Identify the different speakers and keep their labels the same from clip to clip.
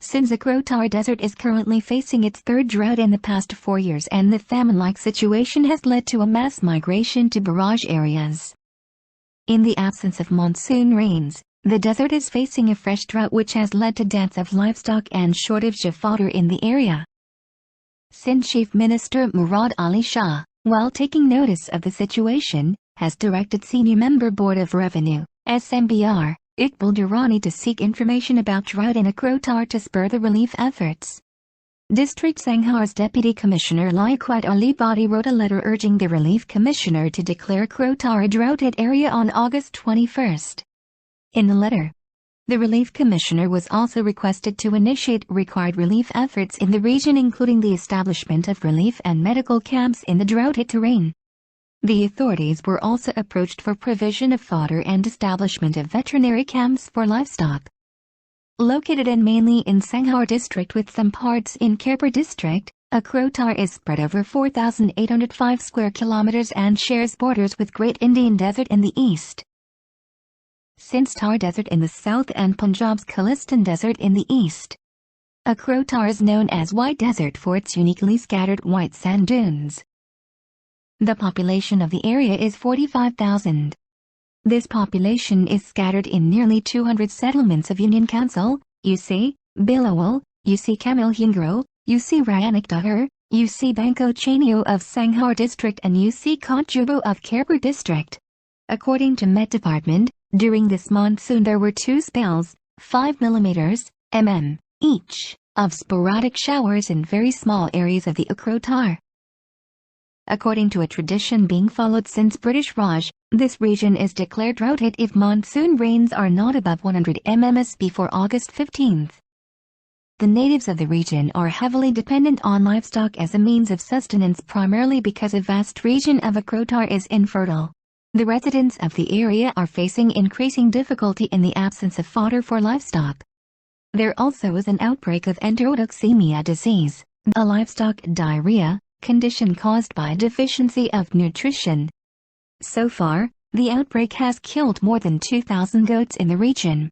Speaker 1: since the Akrotar Desert is currently facing its third drought in the past 4 years and the famine-like situation has led to a mass migration to barrage areas. In the absence of monsoon rains, the desert is facing a fresh drought which has led to deaths of livestock and shortage of fodder in the area. Sindh Chief Minister Murad Ali Shah, while taking notice of the situation, has directed Senior Member Board of Revenue, SMBR, Iqbal Durrani to seek information about drought in Akrotar to spur the relief efforts. District Sanghar's Deputy Commissioner Liaquat Ali Badi wrote a letter urging the Relief Commissioner to declare Akrotar a drought-hit area on August 21. In the letter, the Relief Commissioner was also requested to initiate required relief efforts in the region, including the establishment of relief and medical camps in the drought-hit terrain. The authorities were also approached for provision of fodder and establishment of veterinary camps for livestock. Located mainly in Sanghar district with some parts in Khairpur district, Akrotar is spread over 4,805 square kilometers and shares borders with Great Indian Desert in the east, Sindh's Thar Desert in the south and Punjab's Khalistan Desert in the east. Akrotar is known as White Desert for its uniquely scattered white sand dunes. The population of the area is 45,000. This population is scattered in nearly 200 settlements of Union Council, UC, Bilawal, UC Kamil Hingro, UC Rayanak Dahar, UC Banko Chanio of Sanghar district and UC Kotjubo of Khairpur district. According to Met Department, during this monsoon there were 2 spells, 5 mm each, of sporadic showers in very small areas of the Akrotar. According to a tradition being followed since British Raj, this region is declared drought-hit if monsoon rains are not above 100 mm before August 15. The natives of the region are heavily dependent on livestock as a means of sustenance, primarily because a vast region of Akrotar is infertile. The residents of the area are facing increasing difficulty in the absence of fodder for livestock. There also is an outbreak of enterotoxemia disease, a livestock diarrhea, condition caused by deficiency of nutrition. So far, the outbreak has killed more than 2,000 goats in the region.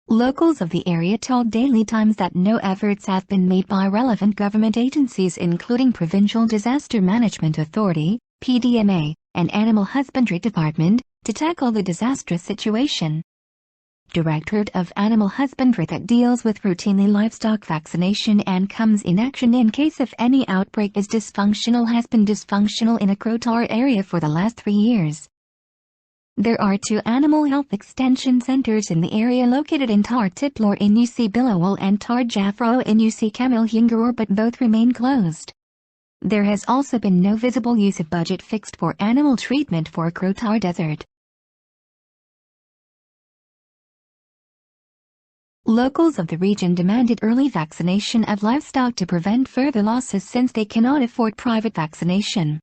Speaker 1: Locals of the area told Daily Times that no efforts have been made by relevant government agencies including Provincial Disaster Management Authority, PDMA, and Animal Husbandry Department, to tackle the disastrous situation. Directorate of Animal Husbandry that deals with routinely livestock vaccination and comes in action in case of any outbreak is dysfunctional has been dysfunctional in Akrotar area for the last 3 years. There are 2 animal health extension centers in the area located in Tar Tiplor in UC Bilawal and Tar Jafro in UC Kamil Hingor, but both remain closed. There has also been no visible use of budget fixed for animal treatment for Akrotar Desert. Locals of the region demanded early vaccination of livestock to prevent further losses since they cannot afford private vaccination.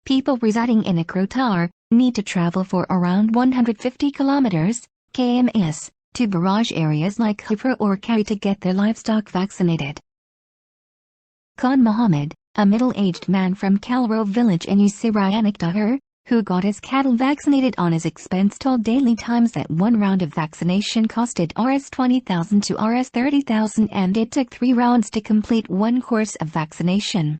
Speaker 1: People residing in Akrotar need to travel for around 150 km to barrage areas like Khairpur or Kari to get their livestock vaccinated. Khan Mohammed, a middle-aged man from Kalro village in Usirayanak Dahar, who got his cattle vaccinated on his expense, told Daily Times that 1 round of vaccination costed Rs 20,000 to Rs 30,000 and it took 3 rounds to complete 1 course of vaccination.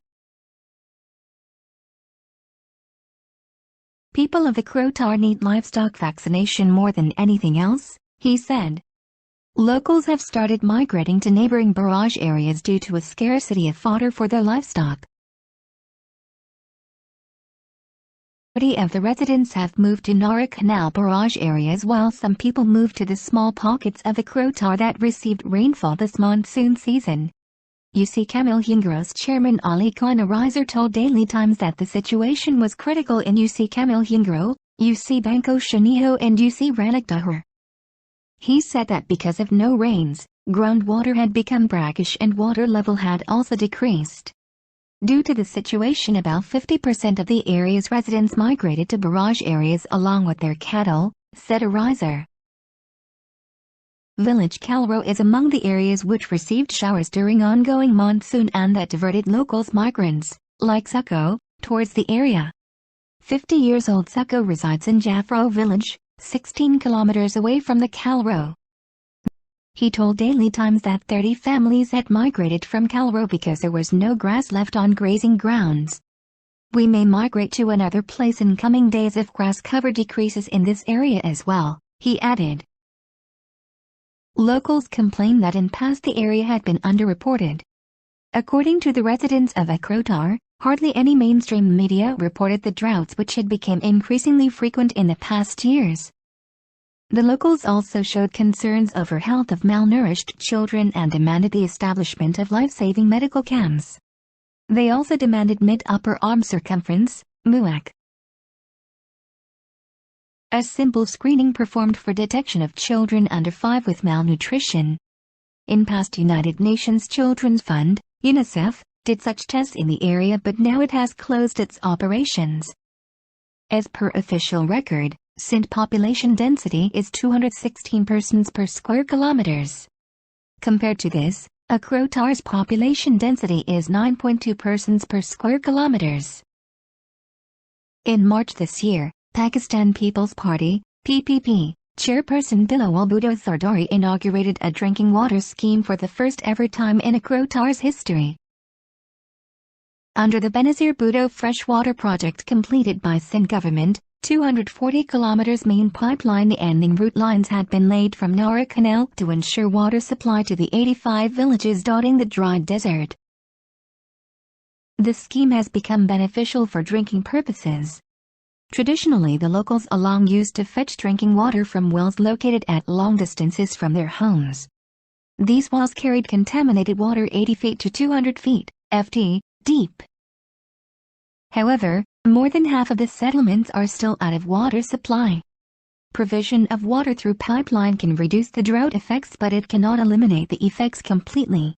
Speaker 1: People of Akrotar need livestock vaccination more than anything else, he said. Locals have started migrating to neighboring barrage areas due to a scarcity of fodder for their livestock. Of the residents have moved to Nara Canal barrage areas while some people moved to the small pockets of Akrotar that received rainfall this monsoon season. UC Kamil Hingro's chairman Ali Khan Arizer told Daily Times that the situation was critical in UC Kamil Hingro, UC Banko Shaniho and UC Ranak Dahar. He said that because of no rains, groundwater had become brackish and water level had also decreased. Due to the situation, about 50% of the area's residents migrated to barrage areas along with their cattle, said Arizer. Village Kalro is among the areas which received showers during ongoing monsoon and that diverted locals migrants, like Sukho, towards the area. 50-year-old Sukho resides in Jafro village, 16 kilometers away from the Kalro. He told Daily Times that 30 families had migrated from Calro because there was no grass left on grazing grounds. "We may migrate to another place in coming days if grass cover decreases in this area as well," he added. Locals complained that in past the area had been underreported. According to the residents of Akrotar, hardly any mainstream media reported the droughts which had become increasingly frequent in the past years. The locals also showed concerns over health of malnourished children and demanded the establishment of life-saving medical camps. They also demanded mid-upper arm circumference, MUAC. A simple screening performed for detection of children under 5 with malnutrition. In past United Nations Children's Fund, UNICEF, did such tests in the area, but now it has closed its operations. As per official record, Sindh population density is 216 persons per square kilometers. Compared to this, Akrotar's population density is 9.2 persons per square kilometers. In March this year, Pakistan People's Party (PPP) chairperson Bilawal Bhutto Zardari inaugurated a drinking water scheme for the first ever time in Akrotar's history. Under the Benazir Bhutto freshwater project completed by Sindh government, 240 kilometers main pipeline ending route lines had been laid from Nara Canal to ensure water supply to the 85 villages dotting the dry desert. The scheme has become beneficial for drinking purposes. Traditionally, the locals along used to fetch drinking water from wells located at long distances from their homes. These wells carried contaminated water 80 feet to 200 feet (ft) deep. However, more than half of the settlements are still out of water supply. Provision of water through pipeline can reduce the drought effects, but it cannot eliminate the effects completely.